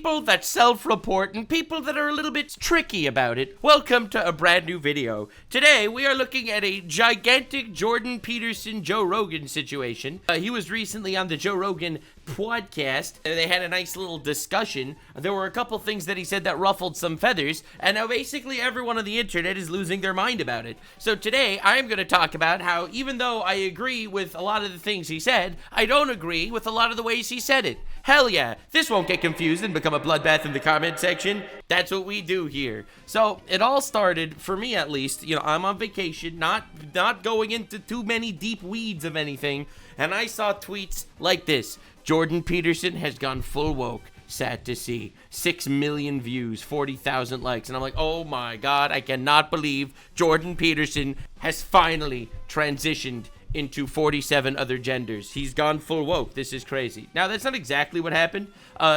people that self-report and people that are a little bit tricky about it, welcome to a brand new video. Today, we are looking at a gigantic Jordan Peterson, Joe Rogan situation. He was recently on the Joe Rogan podcast. They had a nice little discussion. There were a couple things that he said that ruffled some feathers, and now basically everyone on the internet is losing their mind about it. So today, I'm going to talk about how even though I agree with a lot of the things he said, I don't agree with a lot of the ways he said it. Hell yeah, this won't get confused and become a bloodbath in the comment section. That's what we do here. So it all started, for me at least, I'm on vacation, not going into too many deep weeds of anything, and I saw tweets like this. Jordan Peterson has gone full woke. Sad to see. 6 million views, 40,000 likes. And I'm like, oh my God, I cannot believe Jordan Peterson has finally transitioned into 47 other genders. He's gone full woke. This is crazy. Now, that's not exactly what happened.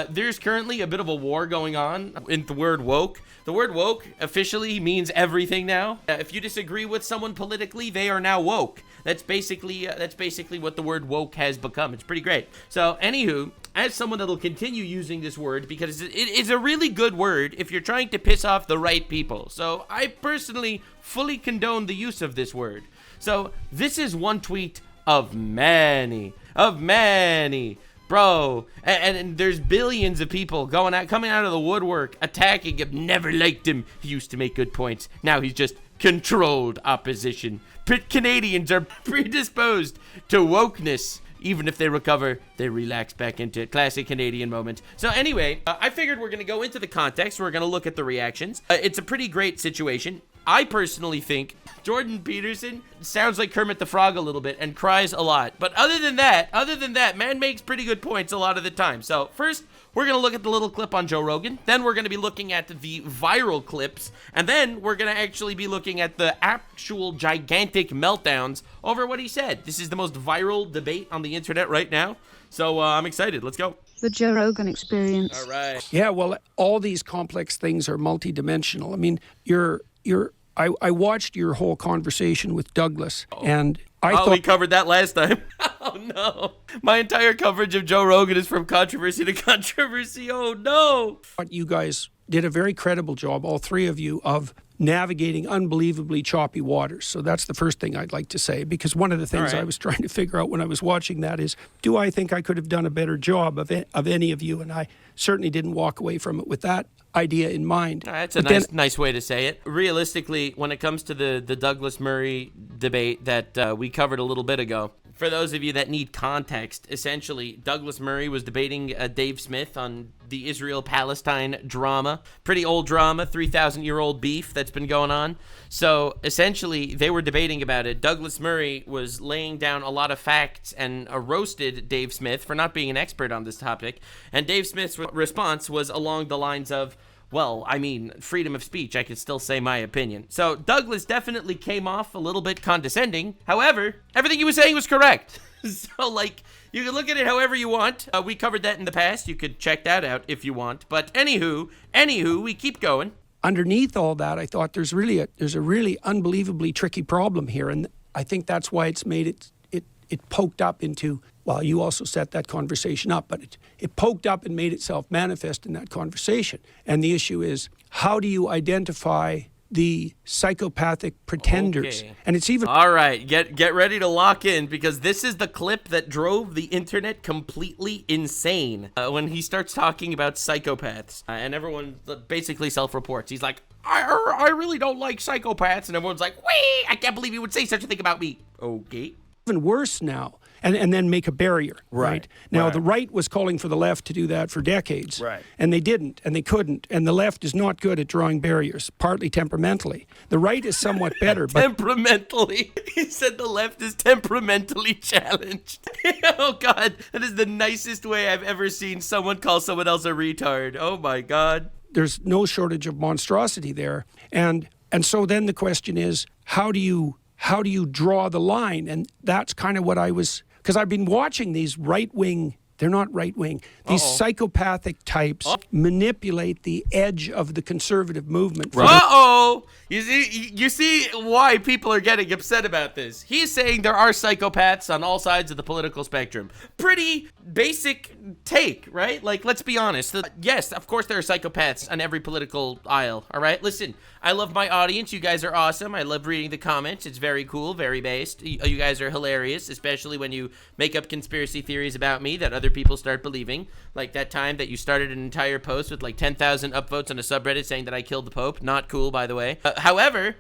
There's currently a bit of a war going on in the word woke. The word woke officially means everything now. If you disagree with someone politically, they are now woke. That's basically what the word woke has become. It's pretty great. So, anywho, as someone that'll continue using this word because it is a really good word if you're trying to piss off the right people. So, I personally fully condone the use of this word. So, this is one tweet of many. Bro, and there's billions of people coming out of the woodwork, attacking him. Never liked him. He used to make good points. Now he's just controlled opposition. Canadians are predisposed to wokeness. Even if they recover, they relax back into it. Classic Canadian moment. So anyway, I figured we're going to go into the context. We're going to look at the reactions. It's a pretty great situation. I personally think Jordan Peterson sounds like Kermit the Frog a little bit and cries a lot. But other than that, man makes pretty good points a lot of the time. So first, we're going to look at the little clip on Joe Rogan. Then we're going to be looking at the viral clips. And then we're going to actually be looking at the actual gigantic meltdowns over what he said. This is the most viral debate on the internet right now. So I'm excited. Let's go. The Joe Rogan experience. All right. Yeah, well, all these complex things are multidimensional. I mean, I watched your whole conversation with Douglas, and I thought we covered that last time. Oh no, my entire coverage of Joe Rogan is from controversy to controversy. Oh no. You guys did a very credible job, all three of you, of navigating unbelievably choppy waters. So that's the first thing I'd like to say, because one of the things I was trying to figure out when I was watching that is, do I think I could have done a better job of any of you? And I certainly didn't walk away from it with that idea in mind. That's a nice way to say it. Realistically, when it comes to the Douglas Murray debate that we covered a little bit ago, for those of you that need context, essentially, Douglas Murray was debating Dave Smith on the Israel-Palestine drama. Pretty old drama, 3,000-year-old beef that's been going on. So, essentially, they were debating about it. Douglas Murray was laying down a lot of facts and roasted Dave Smith for not being an expert on this topic. And Dave Smith's response was along the lines of, well, I mean, freedom of speech, I can still say my opinion. So Douglas definitely came off a little bit condescending. However, everything he was saying was correct. So, you can look at it however you want. We covered that in the past. You could check that out if you want. But anywho, we keep going. Underneath all that, I thought there's a really unbelievably tricky problem here. And I think that's why it's made it poked up into, well, you also set that conversation up, but it poked up and made itself manifest in that conversation. And the issue is, how do you identify the psychopathic pretenders? Okay. And it's even... All right, get ready to lock in, because this is the clip that drove the internet completely insane when he starts talking about psychopaths. And everyone basically self-reports. He's like, I really don't like psychopaths. And everyone's like, wait, I can't believe you would say such a thing about me. Okay. Even worse now, and then make a barrier, right? Now, the right was calling for the left to do that for decades, and they didn't, and they couldn't, and the left is not good at drawing barriers, partly temperamentally. The right is somewhat better, but... Temperamentally? He said the left is temperamentally challenged. Oh, God, that is the nicest way I've ever seen someone call someone else a retard. Oh, my God. There's no shortage of monstrosity there, and so then the question is, how do you draw the line? And that's kind of what I was, because I've been watching these right-wing They're not right-wing. These psychopathic types manipulate the edge of the conservative movement. Uh-oh! You see why people are getting upset about this. He's saying there are psychopaths on all sides of the political spectrum. Pretty basic take, right? Like, let's be honest. Yes, of course there are psychopaths on every political aisle, all right? Listen, I love my audience. You guys are awesome. I love reading the comments. It's very cool, very based. You guys are hilarious, especially when you make up conspiracy theories about me that other people start believing. Like that time that you started an entire post with like 10,000 upvotes on a subreddit saying that I killed the Pope. Not cool, by the way. However,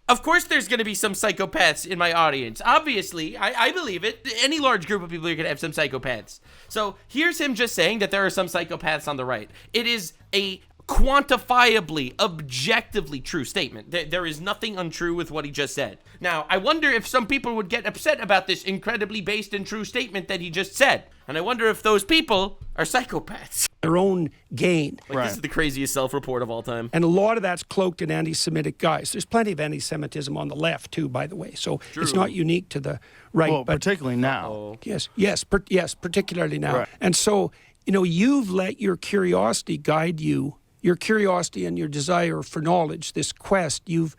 of course there's going to be some psychopaths in my audience. Obviously, I believe it. Any large group of people are going to have some psychopaths. So here's him just saying that there are some psychopaths on the right. It is a quantifiably, objectively true statement. There is nothing untrue with what he just said. Now, I wonder if some people would get upset about this incredibly based and true statement that he just said. And I wonder if those people are psychopaths. Their own gain. This is the craziest self-report of all time. And a lot of that's cloaked in anti-Semitic guise. There's plenty of anti-Semitism on the left, too, by the way. So it's not unique to the right. Well, but particularly now. Yes, particularly now. Right. And so, you've let your curiosity guide you. Your curiosity and your desire for knowledge, this quest, you've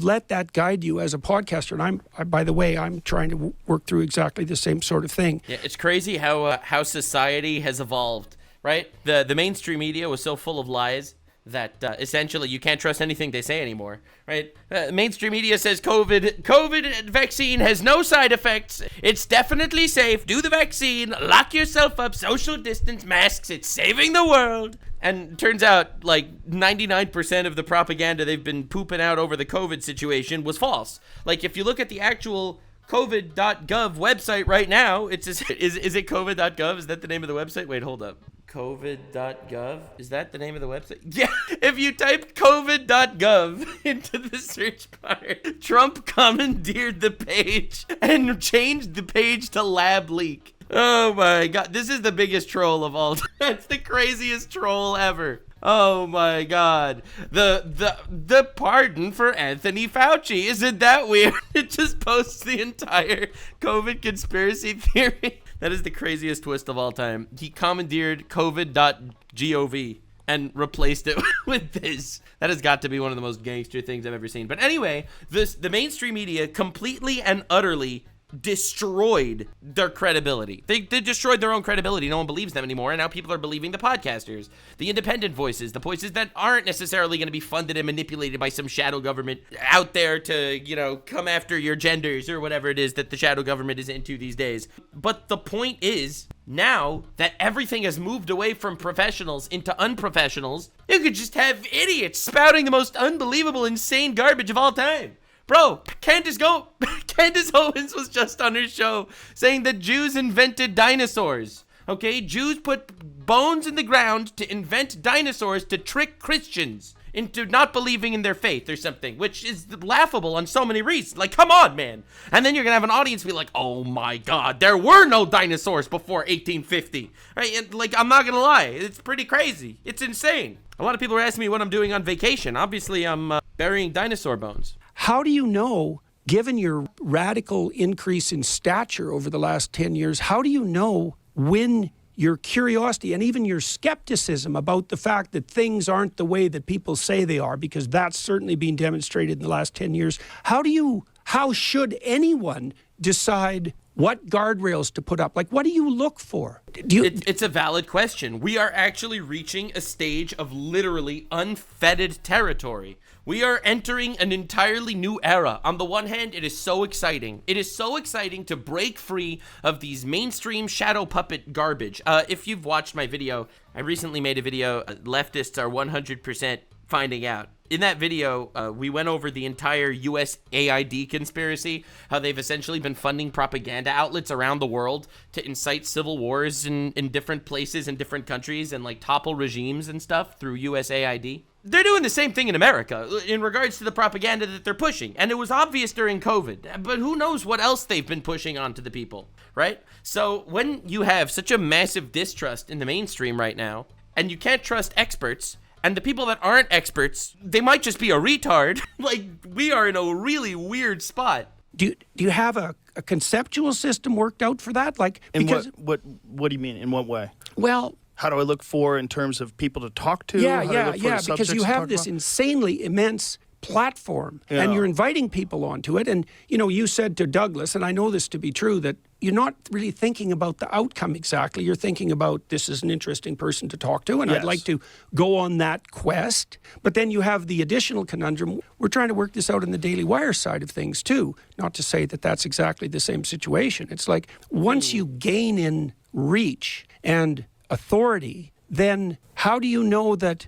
let that guide you as a podcaster. And by the way, I'm trying to work through exactly the same sort of thing. Yeah, it's crazy how society has evolved, right? The mainstream media was so full of lies that essentially you can't trust anything they say anymore, right? Mainstream media says COVID vaccine has no side effects. It's definitely safe. Do the vaccine. Lock yourself up. Social distance, masks. It's saving the world. And turns out, like, 99% of the propaganda they've been pooping out over the COVID situation was false. Like, if you look at the actual covid.gov website right now, is it covid.gov? Is that the name of the website? Wait, hold up. covid.gov? Is that the name of the website? Yeah, if you type covid.gov into the search bar, Trump commandeered the page and changed the page to lab leak. Oh my god, this is the biggest troll of all time. That's the craziest troll ever. Oh my god. The pardon for Anthony Fauci. Isn't that weird? It just posts the entire COVID conspiracy theory. That is the craziest twist of all time. He commandeered covid.gov and replaced it with this. That has got to be one of the most gangster things I've ever seen. But anyway, the mainstream media completely and utterly destroyed their credibility. They destroyed their own credibility. No one believes them anymore, and now people are believing the podcasters, the independent voices, the voices that aren't necessarily going to be funded and manipulated by some shadow government out there to, come after your genders or whatever it is that the shadow government is into these days. But the point is, now that everything has moved away from professionals into unprofessionals, you could just have idiots spouting the most unbelievable, insane garbage of all time. Bro, Candace Owens was just on her show saying that Jews invented dinosaurs. Okay, Jews put bones in the ground to invent dinosaurs to trick Christians into not believing in their faith or something, which is laughable on so many reasons. Like, come on, man. And then you're gonna have an audience be like, oh my god, there were no dinosaurs before 1850. Right? And, like, I'm not gonna lie, it's pretty crazy. It's insane. A lot of people are asking me what I'm doing on vacation. Obviously, I'm burying dinosaur bones. How do you know, given your radical increase in stature over the last 10 years, how do you know when your curiosity and even your skepticism about the fact that things aren't the way that people say they are, because that's certainly been demonstrated in the last 10 years, how should anyone decide what guardrails to put up? Like, what do you look for? It's a valid question. We are actually reaching a stage of literally unfettered territory. We are entering an entirely new era. On the one hand, it is so exciting. It is so exciting to break free of these mainstream shadow puppet garbage. If you've watched my video, I recently made a video, Leftists Are 100% Finding Out. In that video, we went over the entire USAID conspiracy, how they've essentially been funding propaganda outlets around the world to incite civil wars in different places in different countries and, like, topple regimes and stuff through USAID. They're doing the same thing in America in regards to the propaganda that they're pushing. And it was obvious during COVID, but who knows what else they've been pushing onto the people, right? So when you have such a massive distrust in the mainstream right now, and you can't trust experts, and the people that aren't experts, they might just be a retard. Like, we are in a really weird spot. Do you have a conceptual system worked out for that? Like, And because what do you mean? In what way? well, How do I look for in terms of people to talk to? yeah, How do I look for because subjects you to have talk this about? insanely immense platform, Yeah. and you're inviting people onto it. And you said to Douglas, and I know this to be true, that you're not really thinking about the outcome exactly. You're thinking about, this is an interesting person to talk to, and I'd Yes. like to go on that quest. But then you have the additional conundrum. We're trying to work this out in the Daily Wire side of things too. Not to say that that's exactly the same situation. It's like, once you gain in reach and authority, then how do you know that?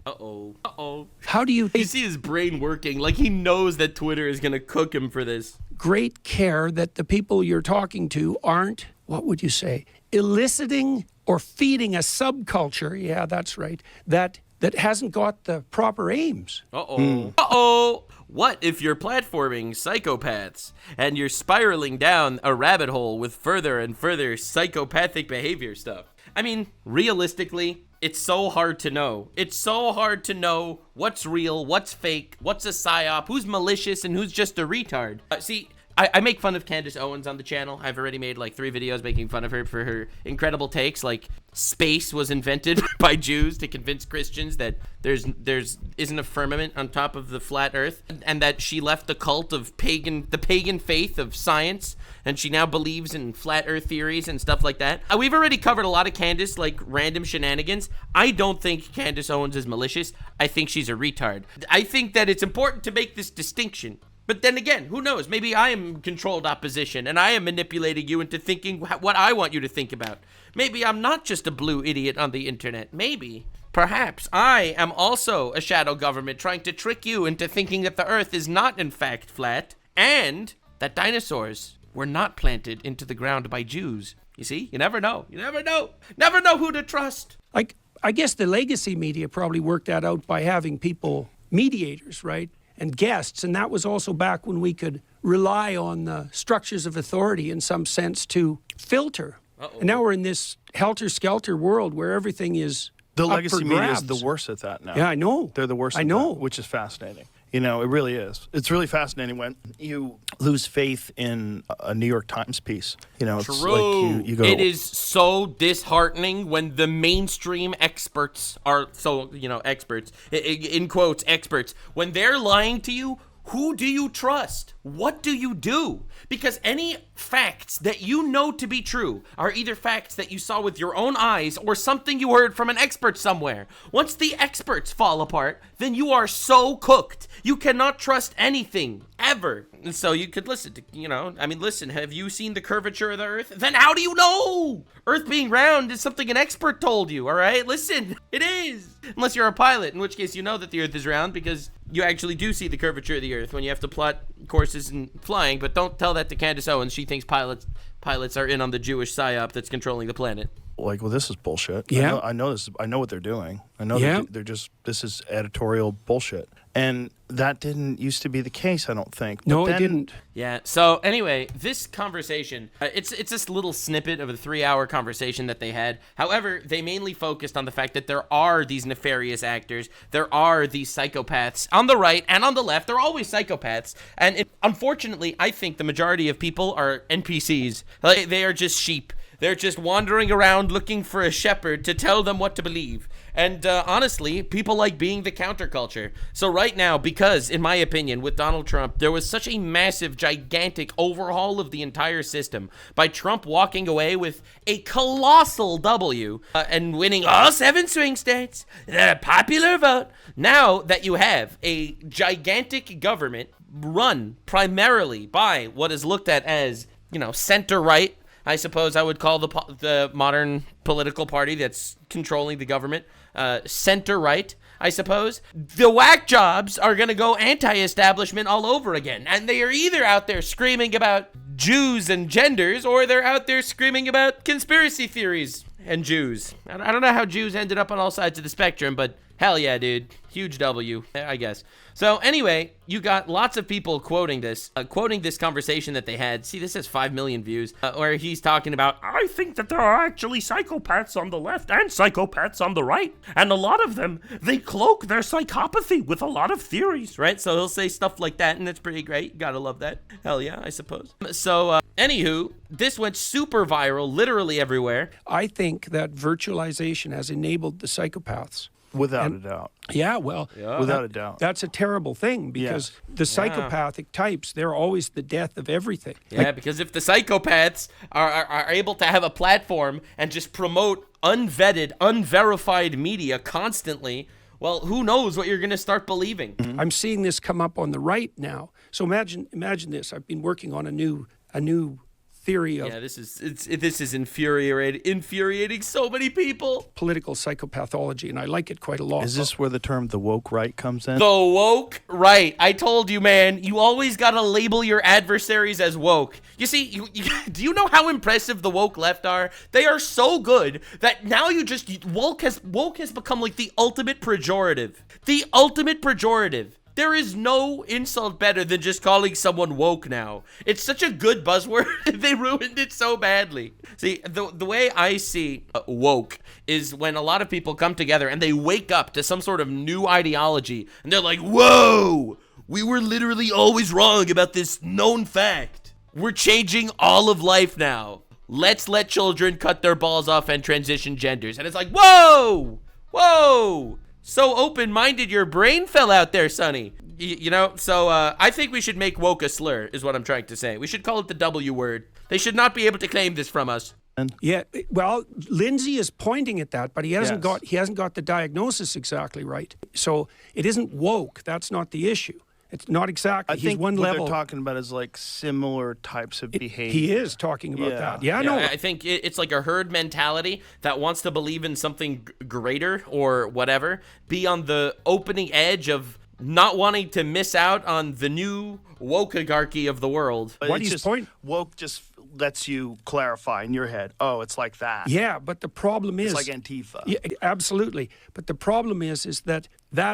How do you You see his brain working, like he knows that Twitter is gonna cook him for this. great care that the people you're talking to aren't, what would you say, eliciting or feeding a subculture? Yeah, that's right. That hasn't got the proper aims. What if you're platforming psychopaths and you're spiraling down a rabbit hole with further and further psychopathic behavior stuff? I mean, realistically, it's so hard to know. It's so hard to know what's real, what's fake, what's a psyop, who's malicious, and who's just a retard. See, I make fun of Candace Owens on the channel. I've already made like 3 videos making fun of her for her incredible takes, like space was invented by Jews to convince Christians that there's isn't a firmament on top of the flat earth, and that she left the cult of the pagan faith of science, and she now believes in flat earth theories and stuff like that. We've already covered a lot of Candace, like random shenanigans. I don't think Candace Owens is malicious. I think she's a retard. I think that it's important to make this distinction. But then again, who knows? Maybe I am controlled opposition and I am manipulating you into thinking what I want you to think about. Maybe I'm not just a blue idiot on the internet. Maybe, perhaps, I am also a shadow government trying to trick you into thinking that the earth is not in fact flat and that dinosaurs were not planted into the ground by Jews. You see? You never know. You never know. Never know who to trust. Like, I guess the legacy media probably worked that out by having people, mediators, right? And guests, and that was also back when we could rely on the structures of authority in some sense to filter. And now we're in this helter-skelter world where everything is The up legacy for media is grabs. the worst at that now. Yeah, I know. They're the worst I at know. that, which is fascinating. It really is. It's really fascinating when you lose faith in a New York Times piece. It's True. like you go. It is so disheartening when the mainstream experts are experts, in quotes, experts, when they're lying to you. Who do you trust? What do you do? Because any facts that you know to be true are either facts that you saw with your own eyes or something you heard from an expert somewhere. Once the experts fall apart, then you are so cooked. You cannot trust anything, ever. And so you could listen to, listen, have you seen the curvature of the earth? Then how do you know? Earth being round is something an expert told you, all right? Listen, it is. Unless you're a pilot, in which case you know that the earth is round because you actually do see the curvature of the earth when you have to plot courses in flying. But don't tell that to Candace Owens. She thinks pilots are in on the Jewish psyop that's controlling the planet. Like, well, this is bullshit. Yeah. I know this. I know what they're doing. I know Yeah. this is editorial bullshit. And that didn't used to be the case, I don't think. But No, then, it didn't. Yeah. So anyway, this conversation, it's this little snippet of a 3-hour conversation that they had. However, they mainly focused on the fact that there are these nefarious actors. There are these psychopaths on the right and on the left. They're always psychopaths. And unfortunately, I think the majority of people are NPCs. Like, they are just sheep. They're just wandering around looking for a shepherd to tell them what to believe. And honestly, people like being the counterculture. So right now, because, in my opinion, with Donald Trump, there was such a massive, gigantic overhaul of the entire system by Trump walking away with a colossal W and winning all 7 swing states, the popular vote. Now that you have a gigantic government run primarily by what is looked at as, center-right, I suppose I would call the modern political party that's controlling the government center-right, I suppose. The whack jobs are going to go anti-establishment all over again. And they are either out there screaming about Jews and genders, or they're out there screaming about conspiracy theories and Jews. I don't know how Jews ended up on all sides of the spectrum, but Hell yeah, dude. Huge W, I guess. So anyway, you got lots of people quoting this conversation that they had. See, this has 5 million views, where he's talking about, I think that there are actually psychopaths on the left and psychopaths on the right. And a lot of them, they cloak their psychopathy with a lot of theories, right? So he'll say stuff like that, and it's pretty great. Gotta love that. Hell yeah, I suppose. So, anywho, this went super viral, literally everywhere. I think that virtualization has enabled the psychopaths. Without a doubt. Yeah, well, Without a doubt. That's a terrible thing because the psychopathic types, they're always the death of everything. Yeah, because if the psychopaths are able to have a platform and just promote unvetted, unverified media constantly, well, who knows what you're going to start believing. I'm seeing this come up on the right now. So imagine this. I've been working on a new theory of this is infuriating so many people. political psychopathology, and I like it quite a lot. Is this where the term the woke right comes in? The woke right. I told you, man, you always got to label your adversaries as woke. You see, do you know how impressive the woke left are? They are so good that now woke has become like the ultimate pejorative. The ultimate pejorative. There is no insult better than just calling someone woke now. It's such a good buzzword. They ruined it so badly. See, the way I see woke is when a lot of people come together and they wake up to some sort of new ideology and they're like, whoa, we were literally always wrong about this known fact. We're changing all of life now. Let's let children cut their balls off and transition genders. And it's like, whoa, whoa. So open-minded your brain fell out there, Sonny. So I think we should make woke a slur, is what I'm trying to say. We should call it the W word. They should not be able to claim this from us. Yeah, well, Lindsay is pointing at that, but he hasn't got the diagnosis exactly right. So it isn't woke. That's not the issue. It's not exactly. I think one what level. they're talking about is like similar types of behavior. He is talking about that. Yeah, no. I think it's like a herd mentality that wants to believe in something greater or whatever, be on the opening edge of not wanting to miss out on the new woke-agarchy of the world. But What he's point? Woke just lets you clarify in your head, oh, it's like that. Yeah, but the problem is... It's like Antifa. Yeah, absolutely. But the problem is that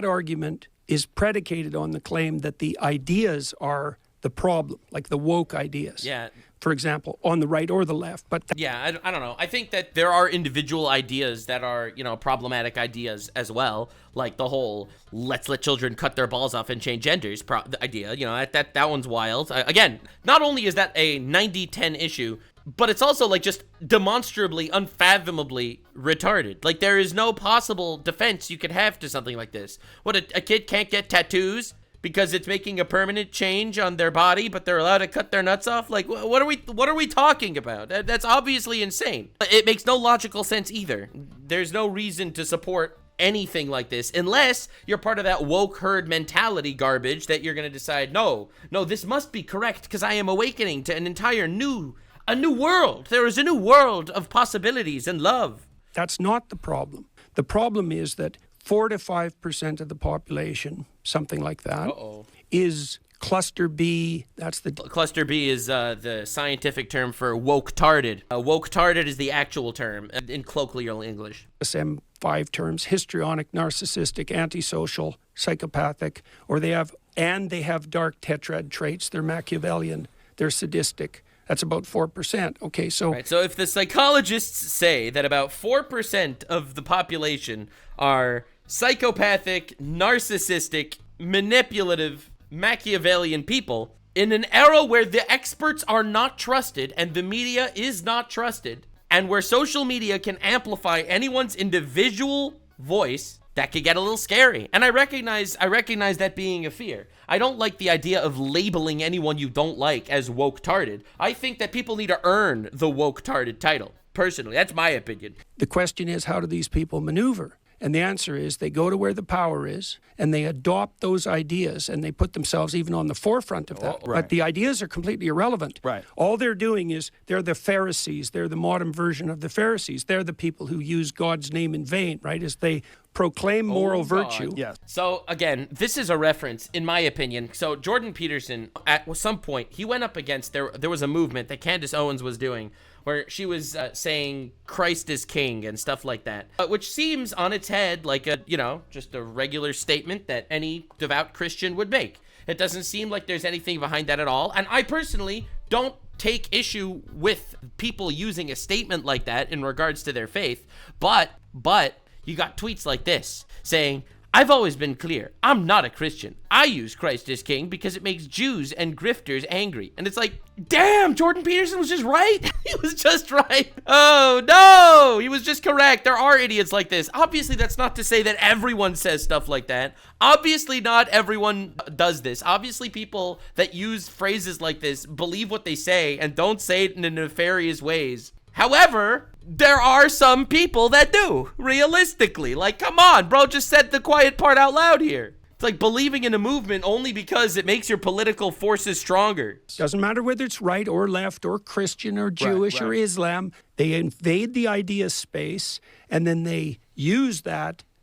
argument is predicated on the claim that the ideas are the problem, like the woke ideas. Yeah. For example, on the right or the left. But I don't know. I think that there are individual ideas that are, problematic ideas as well, like the whole let's let children cut their balls off and change genders idea. That one's wild. Again, not only is that a 90-10 issue, but it's also like just demonstrably, unfathomably retarded. Like there is no possible defense you could have to something like this. What, a kid can't get tattoos because it's making a permanent change on their body, but they're allowed to cut their nuts off? Like, what are we talking about? That's obviously insane. It makes no logical sense either. There's no reason to support anything like this unless you're part of that woke herd mentality garbage that you're going to decide, no, this must be correct because I am awakening to an entire new world. There is a new world of possibilities and love. that's not the problem. The problem is that 4 to 5% of the population, something like that, is cluster B. That's the cluster B is the scientific term for woke-tarded. Woke-tarded is the actual term in colloquial English. DSM-5 terms: histrionic, narcissistic, antisocial, psychopathic, or they have dark tetrad traits. They're Machiavellian. They're sadistic. That's about 4%. Okay, so... Right, so if the psychologists say that about 4% of the population are psychopathic, narcissistic, manipulative, Machiavellian people, in an era where the experts are not trusted and the media is not trusted, and where social media can amplify anyone's individual voice, that could get a little scary. And I recognize that being a fear. I don't like the idea of labeling anyone you don't like as woke-tarded. I think that people need to earn the woke-tarded title. Personally, that's my opinion. The question is, how do these people maneuver? And the answer is they go to where the power is and they adopt those ideas and they put themselves even on the forefront of that. Right. But the ideas are completely irrelevant. Right. All they're doing is they're the Pharisees. They're the modern version of the Pharisees. They're the people who use God's name in vain, right? As they proclaim moral virtue. Yes. So again, this is a reference, in my opinion. So Jordan Peterson, at some point, he went up against, there was a movement that Candace Owens was doing, where she was saying Christ is king and stuff like that, which seems on its head like a, you know, just a regular statement that any devout Christian would make. It doesn't seem like there's anything behind that at all. And I personally don't take issue with people using a statement like that in regards to their faith. But you got tweets like this saying, I've always been clear. I'm not a Christian. I use Christ as king because it makes Jews and grifters angry. And it's like, damn, Jordan Peterson was just right. He was just right. Oh, no, he was just correct. There are idiots like this. Obviously, that's not to say that everyone says stuff like that. Obviously, not everyone does this. Obviously, people that use phrases like this believe what they say and don't say it in nefarious ways. However, there are some people that do, realistically. Like, come on, bro, just said the quiet part out loud here. It's like believing in a movement only because it makes your political forces stronger. Doesn't matter whether it's right or left or Christian or Jewish or Islam. They invade the idea space and then they use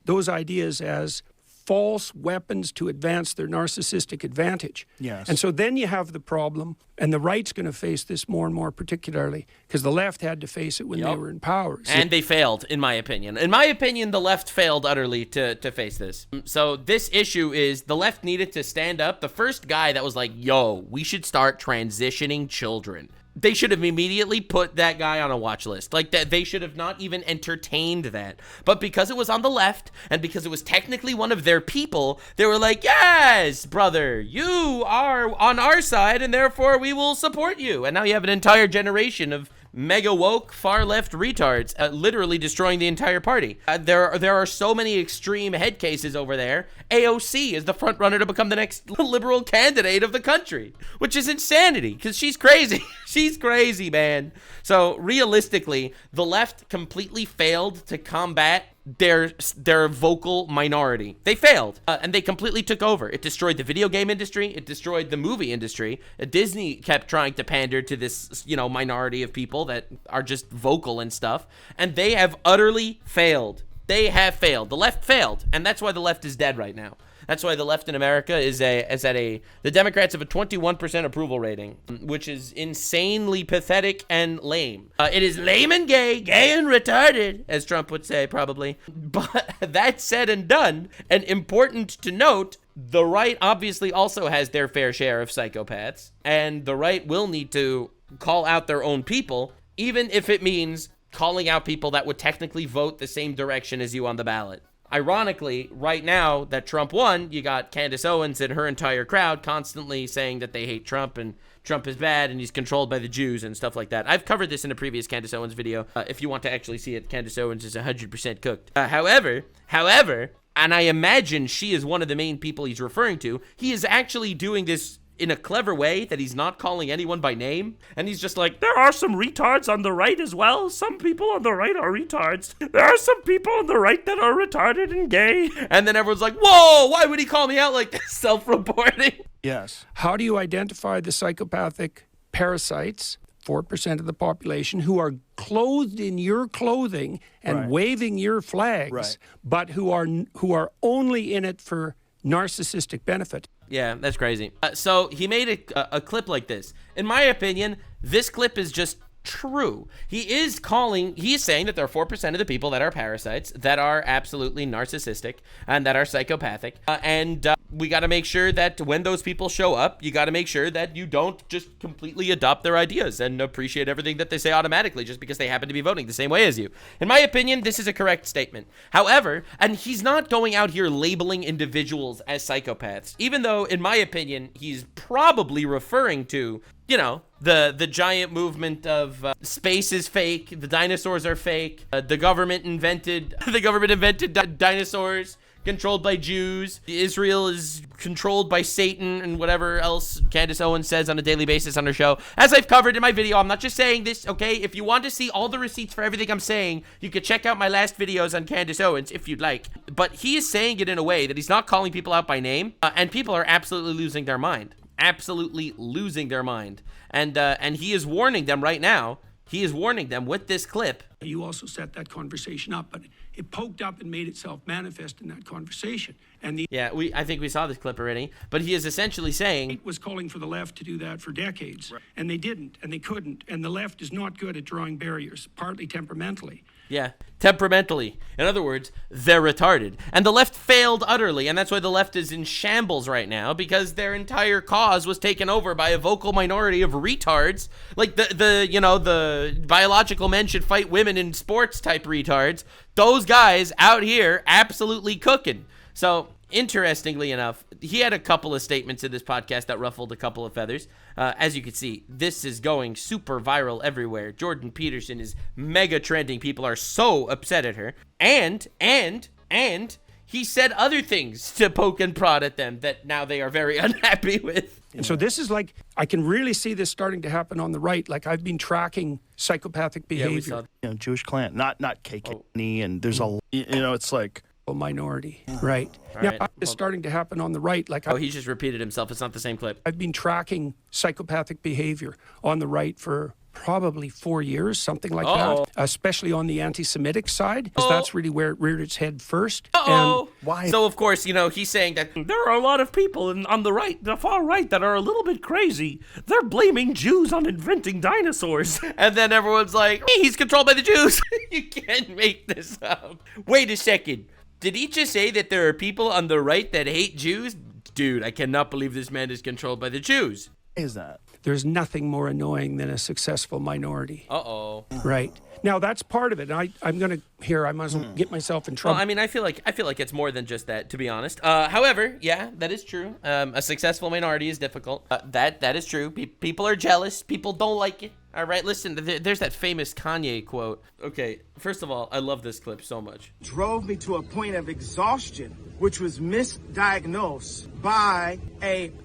those ideas as false weapons to advance their narcissistic advantage. Yes. And so then you have the problem, and the right's going to face this more and more, particularly because the left had to face it when they were in power. So and they failed, in my opinion. In my opinion, the left failed utterly to face this. So this issue is the left needed to stand up. The first guy that was like, yo, we should start transitioning children. They should have immediately put that guy on a watch list. Like, that they should have not even entertained that. But because it was on the left, and because it was technically one of their people, they were like, yes, brother, you are on our side, and therefore we will support you. And now you have an entire generation of mega woke far left retards literally destroying the entire party. There are so many extreme head cases over there. AOC is the front runner to become the next liberal candidate of the country, which is insanity because she's crazy. She's crazy, man. So realistically, the left completely failed to combat their vocal minority. They failed, and they completely took over. It destroyed the video game industry. It destroyed the movie industry. Disney kept trying to pander to this, you know, minority of people that are just vocal and stuff, and they have utterly failed. They have failed. The left failed, and that's why the left is dead right now. That's why the left in America is the Democrats have a 21% approval rating, which is insanely pathetic and lame. It is lame and gay and retarded, as Trump would say probably. But that said and done, and important to note, the right obviously also has their fair share of psychopaths, and the right will need to call out their own people, even if it means calling out people that would technically vote the same direction as you on the ballot. Ironically, right now that Trump won, you got Candace Owens and her entire crowd constantly saying that they hate Trump and Trump is bad and he's controlled by the Jews and stuff like that. I've covered this in a previous Candace Owens video. If you want to actually see it, Candace Owens is 100% cooked. However, and I imagine she is one of the main people he's referring to, he is actually doing this in a clever way that he's not calling anyone by name. And he's just like, there are some retards on the right as well. Some people on the right are retards. There are some people on the right that are retarded and gay. And then everyone's like, whoa, why would he call me out like this? Self-reporting. Yes. how do you identify the psychopathic parasites, 4% of the population, who are clothed in your clothing and waving your flags, but who are only in it for narcissistic benefit? Yeah, that's crazy. So he made a clip like this. In my opinion, this clip is just true. He is saying that there are 4% of the people that are parasites, that are absolutely narcissistic, and that are psychopathic. And we got to make sure that when those people show up, you got to make sure that you don't just completely adopt their ideas and appreciate everything that they say automatically just because they happen to be voting the same way as you. In my opinion, this is a correct statement. However, and he's not going out here labeling individuals as psychopaths, even though, in my opinion, he's probably referring to, you know, the giant movement of space is fake, the dinosaurs are fake, the government invented dinosaurs controlled by Jews, Israel is controlled by Satan, and whatever else Candace Owens says on a daily basis on her show. As I've covered in my video, I'm not just saying this, okay? If you want to see all the receipts for everything I'm saying, you can check out my last videos on Candace Owens if you'd like. But he is saying it in a way that he's not calling people out by name, and people are absolutely losing their mind. Absolutely losing their mind. And he is warning them right now. He is warning them with this clip. You also set that conversation up, but it poked up and made itself manifest in that conversation. And the Yeah, I think we saw this clip already, but he is essentially saying right was calling for the left to do that for decades, and they didn't, and they couldn't. And the left is not good at drawing barriers, partly temperamentally. yeah, temperamentally. In other words, they're retarded. And the left failed utterly, and that's why the left is in shambles right now, because their entire cause was taken over by a vocal minority of retards, like the biological men should fight women in sports type retards. Those guys out here absolutely cooking. So, interestingly enough, he had a couple of statements in this podcast that ruffled a couple of feathers. As you can see, this is going super viral everywhere. Jordan Peterson is mega trending. People are so upset at her. And he said other things to poke and prod at them that now they are very unhappy with. And so this is like, I can really see this starting to happen on the right. Like, I've been tracking psychopathic behavior. Yeah, we saw Jewish Klan, not KKK, and there's a, it's like a minority, right? Now, right. it's starting to happen on the right. Like, Oh, he just repeated himself. It's not the same clip. I've been tracking psychopathic behavior on the right for probably 4 years, something like that, especially on the anti-Semitic side, because that's really where it reared its head first. And why? So, of course, he's saying that there are a lot of people on the right, the far right, that are a little bit crazy. They're blaming Jews on inventing dinosaurs. And then everyone's like, hey, he's controlled by the Jews. You can't make this up. Wait a second. Did he just say that there are people on the right that hate Jews? Dude, I cannot believe this man is controlled by the Jews. Is that? There's nothing more annoying than a successful minority. Uh-oh. Right. Now, that's part of it. And I'm going to, I might as well get myself in trouble. Well, I mean, I feel like it's more than just that, to be honest. However, yeah, that is true. A successful minority is difficult. That is true. People are jealous. People don't like it. All right, listen, there's that famous Kanye quote. Okay, first of all, I love this clip so much. Drove me to a point of exhaustion, which was misdiagnosed by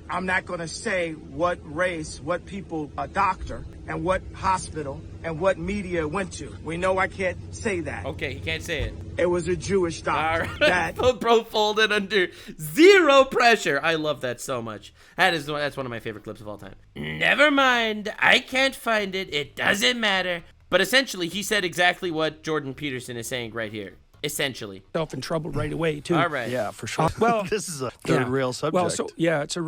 I'm not going to say what race, what people, a doctor, and what hospital, and what media it went to. We know I can't say that. Okay, he can't say it. It was a Jewish doctor. All right. Bro folded under zero pressure. I love that so much. That's one of my favorite clips of all time. Never mind. I can't find it. It doesn't matter. But essentially, he said exactly what Jordan Peterson is saying right here. Essentially. Myself in trouble right away, too. All right. Yeah, for sure. Well, this is a third real subject. Well, so it's a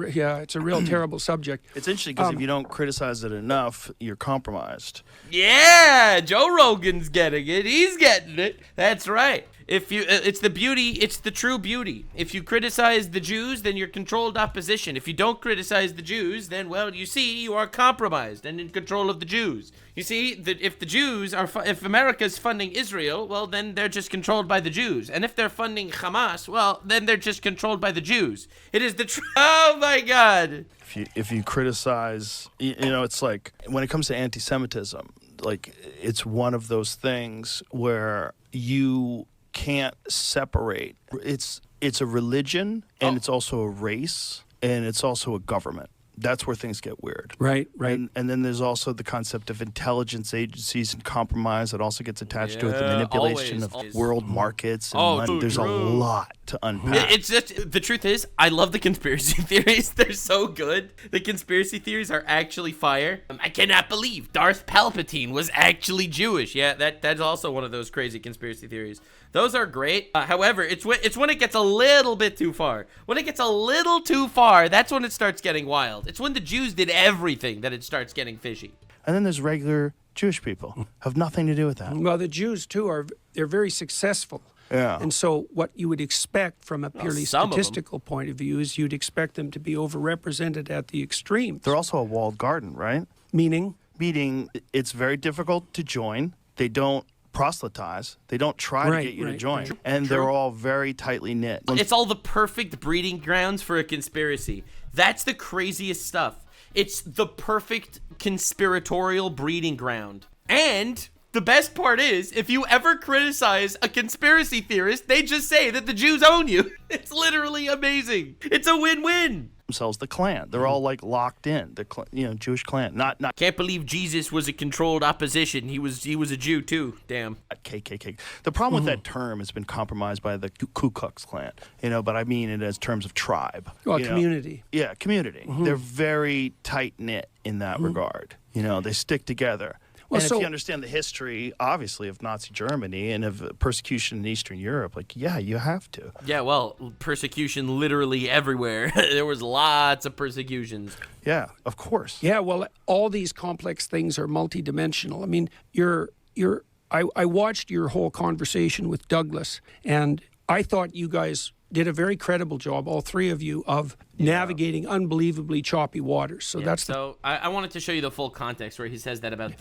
real terrible subject. It's interesting because if you don't criticize it enough, you're compromised. Yeah, Joe Rogan's getting it. He's getting it. That's right. It's the beauty, it's the true beauty. If you criticize the Jews, then you're controlled opposition. If you don't criticize the Jews, then, well, you see, you are compromised and in control of the Jews. You see, that if America's funding Israel, well, then they're just controlled by the Jews. And if they're funding Hamas, well, then they're just controlled by the Jews. It is oh my God. If you criticize, it's like when it comes to anti-Semitism, like it's one of those things where you can't separate. It's a religion, and it's also a race, and it's also a government. That's where things get weird. Right. And then there's also the concept of intelligence agencies and compromise that also gets attached to it, the manipulation of world markets and money. There's a lot to unpack. It's just, the truth is, I love the conspiracy theories. They're so good. The conspiracy theories are actually fire. I cannot believe Darth Palpatine was actually Jewish. Yeah, that's also one of those crazy conspiracy theories. Those are great. However, it's when it gets a little bit too far. When it gets a little too far, that's when it starts getting wild. It's when the Jews did everything that it starts getting fishy. And then there's regular Jewish people. Have nothing to do with that. Well, the Jews, too, they're very successful. Yeah. And so what you would expect from a purely statistical point of view is you'd expect them to be overrepresented at the extremes. They're also a walled garden, right? Meaning, it's very difficult to join. They don't proselytize. They don't try to get you to join. Right. And they're all very tightly knit. It's all the perfect breeding grounds for a conspiracy. That's the craziest stuff. It's the perfect conspiratorial breeding ground. And the best part is, if you ever criticize a conspiracy theorist, they just say that the Jews own you. It's literally amazing. It's a win-win. Themselves the Klan. They're all like locked in. The Jewish Klan. Not. Can't believe Jesus was a controlled opposition. He was a Jew too. Damn. KKK. The problem with that term has been compromised by the Ku Klux Klan. But I mean it as terms of tribe. Well, community. Yeah, community. They're very tight knit in that regard. They stick together. Well, and so- if you understand the history, obviously, of Nazi Germany and of persecution in Eastern Europe, like, yeah, you have to. Yeah, well, persecution literally everywhere. There was lots of persecutions. Yeah, of course. Yeah, well, all these complex things are multidimensional. I mean, I watched your whole conversation with Douglas, and I thought you guys did a very credible job, all three of you, of navigating unbelievably choppy waters. So that's So I wanted to show you the full context where he says that about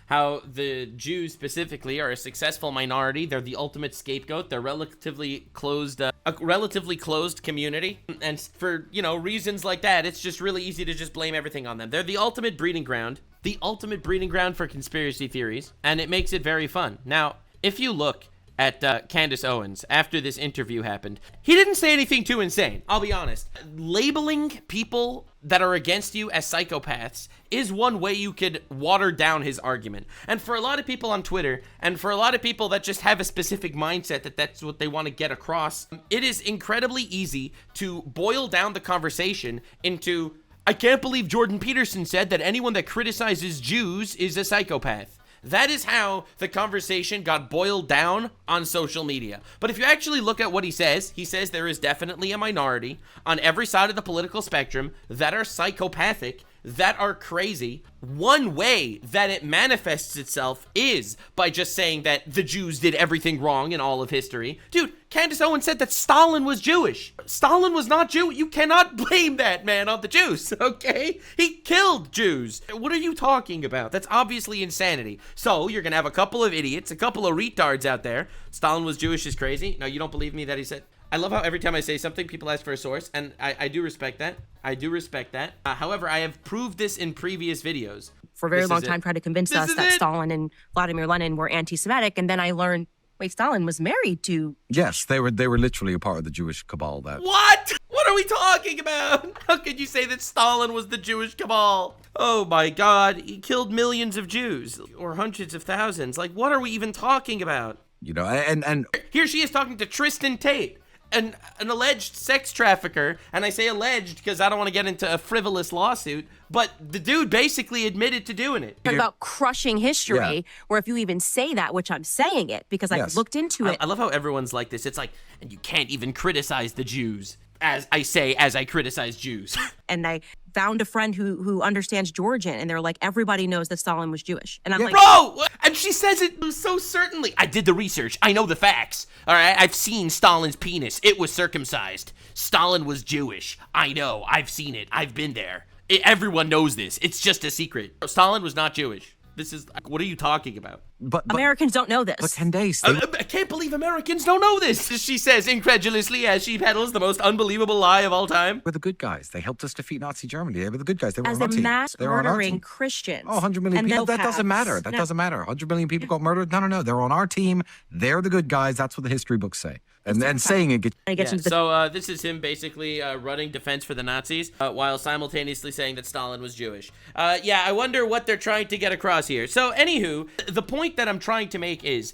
how the Jews specifically are a successful minority. They're the ultimate scapegoat. They're relatively closed, a relatively closed community, and for reasons like that, it's just really easy to just blame everything on them. They're the ultimate breeding ground. The ultimate breeding ground for conspiracy theories, and it makes it very fun. Now, if you look at Candace Owens after this interview happened, he didn't say anything too insane, I'll be honest. Labeling people that are against you as psychopaths is one way you could water down his argument. And for a lot of people on Twitter, and for a lot of people that just have a specific mindset that that's what they want to get across, it is incredibly easy to boil down the conversation into, I can't believe Jordan Peterson said that anyone that criticizes Jews is a psychopath. That is how the conversation got boiled down on social media. But if you actually look at what he says there is definitely a minority on every side of the political spectrum that are psychopathic, that are crazy. One way that it manifests itself is by just saying that the Jews did everything wrong in all of history. Dude, Candace Owens said that Stalin was Jewish. Stalin was not Jew. You cannot blame that man on the Jews, okay? He killed Jews. What are you talking about? That's obviously insanity. So you're gonna have a couple of idiots, a couple of retards out there. Stalin was Jewish is crazy. No, you don't believe me that he said... I love how every time I say something, people ask for a source, and I do respect that. I do respect that. However, I have proved this in previous videos. For a very long time, tried to convince us that Stalin and Vladimir Lenin were anti-Semitic, and then I learned, wait, Stalin was married to... Yes, they were literally a part of the Jewish cabal. That. What? What are we talking about? How could you say that Stalin was the Jewish cabal? Oh my God, he killed millions of Jews, or hundreds of thousands. Like, what are we even talking about? And here she is talking to Tristan Tate, an alleged sex trafficker, and I say alleged because I don't want to get into a frivolous lawsuit, but the dude basically admitted to doing it. About crushing history, where if you even say that, which I'm saying it, because I looked into it. I love how everyone's like this. It's like, and you can't even criticize the Jews, as I criticize Jews. And I found a friend who understands Georgian, and they're like, everybody knows that Stalin was Jewish. And I'm like, bro! And she says it so certainly. I did the research. I know the facts. All right? I've seen Stalin's penis. It was circumcised. Stalin was Jewish. I know. I've seen it. I've been there. Everyone knows this. It's just a secret. Stalin was not Jewish. This is, what are you talking about? But Americans don't know this. But Candace, I can't believe Americans don't know this, she says incredulously as she peddles the most unbelievable lie of all time. We're the good guys. They helped us defeat Nazi Germany. They were the good guys. They were As on our they're team. mass They were on our murdering team. Christians. Oh, 100 million and people. That doesn't psychopaths. matter. That doesn't matter. 100 million people got murdered. No. They're on our team. They're the good guys. That's what the history books say. And then saying it gets So this is him basically running defense for the Nazis while simultaneously saying that Stalin was Jewish. I wonder what they're trying to get across here. So anywho, the point that I'm trying to make is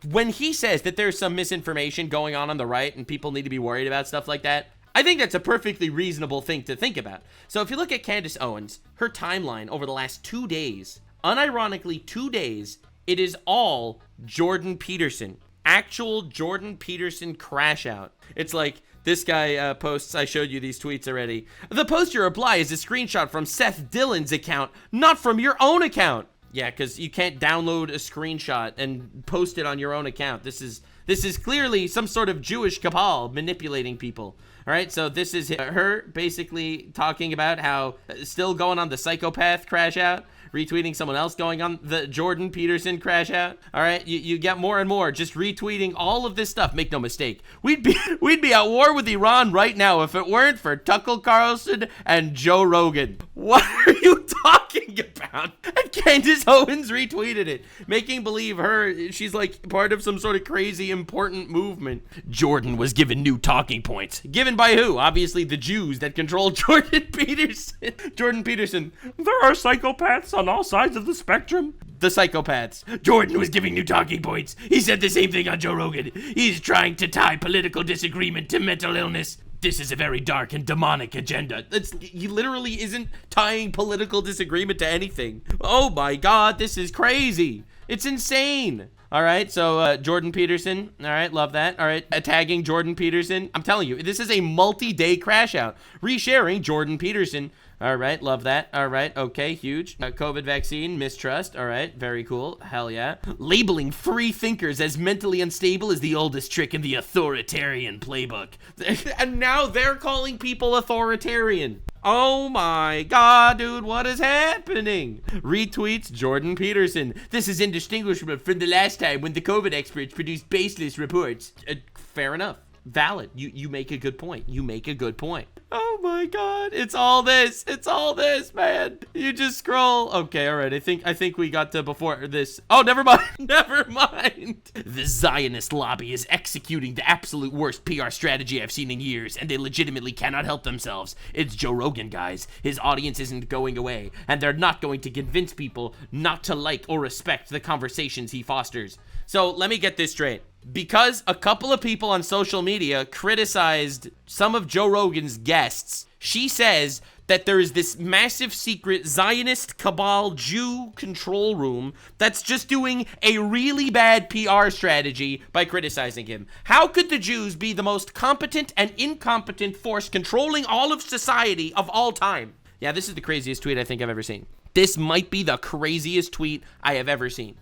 when he says that there's some misinformation going on the right and people need to be worried about stuff like that, I think that's a perfectly reasonable thing to think about. So if you look at Candace Owens, her timeline over the last 2 days, unironically 2 days, it is all Jordan Peterson. Actual Jordan Peterson crash out. It's like this guy posts, I showed you these tweets already. The post you reply is a screenshot from Seth Dillon's account, not from your own account. Yeah, because you can't download a screenshot and post it on your own account. This is clearly some sort of Jewish cabal manipulating people. All right, so this is her basically talking about how still going on the psychopath crash out, retweeting someone else going on the Jordan Peterson crash out. All right, you get more and more just retweeting all of this stuff. Make no mistake, we'd be at war with Iran right now if it weren't for Tucker Carlson and Joe Rogan. What are you talking about? And Candace Owens retweeted it, making believe she's like part of some sort of crazy important movement. Jordan was given new talking points. Given by who? Obviously the Jews that control Jordan Peterson. Jordan Peterson, there are psychopaths on all sides of the spectrum. The psychopaths. Jordan was giving new talking points. He said the same thing on Joe Rogan. He's trying to tie political disagreement to mental illness. This is a very dark and demonic agenda. He literally isn't tying political disagreement to anything. Oh my God, this is crazy. It's insane. All right, so Jordan Peterson. All right, love that. All right, tagging Jordan Peterson. I'm telling you, this is a multi-day crash out. Resharing Jordan Peterson. All right, love that. All right, okay, huge. COVID vaccine, mistrust. All right, very cool. Hell yeah. Labeling free thinkers as mentally unstable is the oldest trick in the authoritarian playbook. And now they're calling people authoritarian. Oh my God, dude, what is happening? Retweets Jordan Peterson. This is indistinguishable from the last time when the COVID experts produced baseless reports. Fair enough. Valid. You make a good point. You make a good point. Oh my God, it's all this. It's all this, man. You just scroll. Okay, all right. I think we got to before this. Oh, never mind. Never mind. The Zionist lobby is executing the absolute worst PR strategy I've seen in years, and they legitimately cannot help themselves. It's Joe Rogan, guys. His audience isn't going away, and they're not going to convince people not to like or respect the conversations he fosters. So let me get this straight. Because a couple of people on social media criticized some of Joe Rogan's guests, she says that there is this massive secret Zionist cabal Jew control room that's just doing a really bad PR strategy by criticizing him. How could the Jews be the most competent and incompetent force controlling all of society of all time? Yeah, this is the craziest tweet I think I've ever seen. This might be the craziest tweet I have ever seen.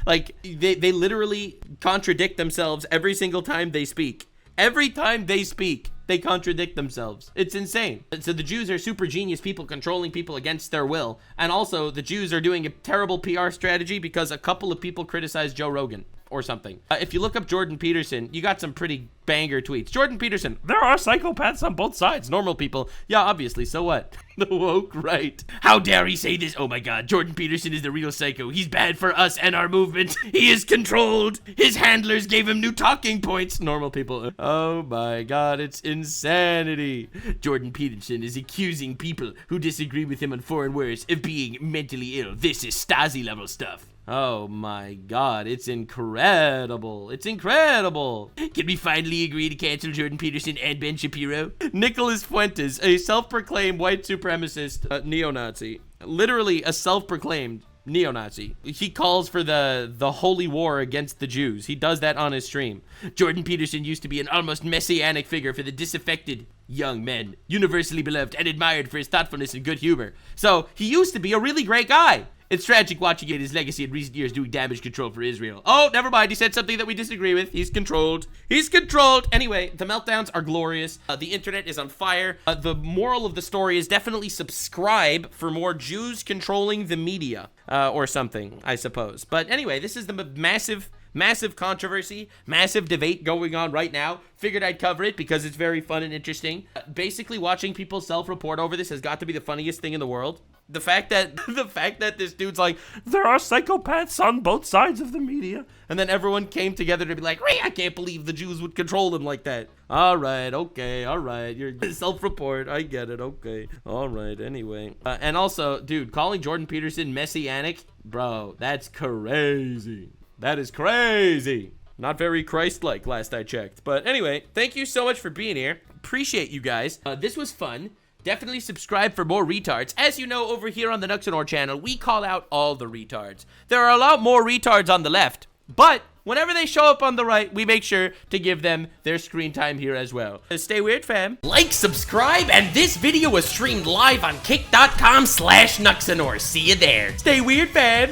Like, they literally contradict themselves every single time they speak. Every time they speak, they contradict themselves. It's insane. So the Jews are super genius people controlling people against their will. And also, the Jews are doing a terrible PR strategy because a couple of people criticize Joe Rogan or something. If you look up Jordan Peterson, you got some pretty banger tweets. Jordan Peterson, there are psychopaths on both sides. Normal people. Yeah, obviously. So what? The woke right. How dare he say this? Oh my God. Jordan Peterson is the real psycho. He's bad for us and our movement. He is controlled. His handlers gave him new talking points. Normal people. Oh my God. It's insanity. Jordan Peterson is accusing people who disagree with him on foreign words of being mentally ill. This is Stasi level stuff. Oh my God, it's incredible. It's incredible. Can we finally agree to cancel Jordan Peterson and Ben Shapiro? Nicholas Fuentes, a self-proclaimed white supremacist neo-Nazi, literally a self-proclaimed neo-Nazi. He calls for the holy war against the Jews. He does that on his stream. Jordan Peterson used to be an almost messianic figure for the disaffected young men, universally beloved and admired for his thoughtfulness and good humor. So he used to be a really great guy. It's tragic watching his legacy in recent years doing damage control for Israel. Oh, never mind. He said something that we disagree with. He's controlled. He's controlled. Anyway, the meltdowns are glorious. The internet is on fire. The moral of the story is definitely subscribe for more Jews controlling the media or something, I suppose. But anyway, this is the massive controversy, massive debate going on right now. Figured I'd cover it because it's very fun and interesting. Basically, watching people self-report over this has got to be the funniest thing in the world. The fact that this dude's like, there are psychopaths on both sides of the media. And then everyone came together to be like, Ray, I can't believe the Jews would control them like that. All right, okay, all right. You're self-report. I get it. Okay. All right, anyway. And also, dude, calling Jordan Peterson messianic, bro, that's crazy. That is crazy. Not very Christ-like, last I checked. But anyway, thank you so much for being here. Appreciate you guys. This was fun. Definitely subscribe for more retards. As you know, over here on the Nuxanor channel, we call out all the retards. There are a lot more retards on the left, but whenever they show up on the right, we make sure to give them their screen time here as well. Stay weird, fam. Like, subscribe, and this video was streamed live on kick.com/Nuxanor. See you there. Stay weird, fam.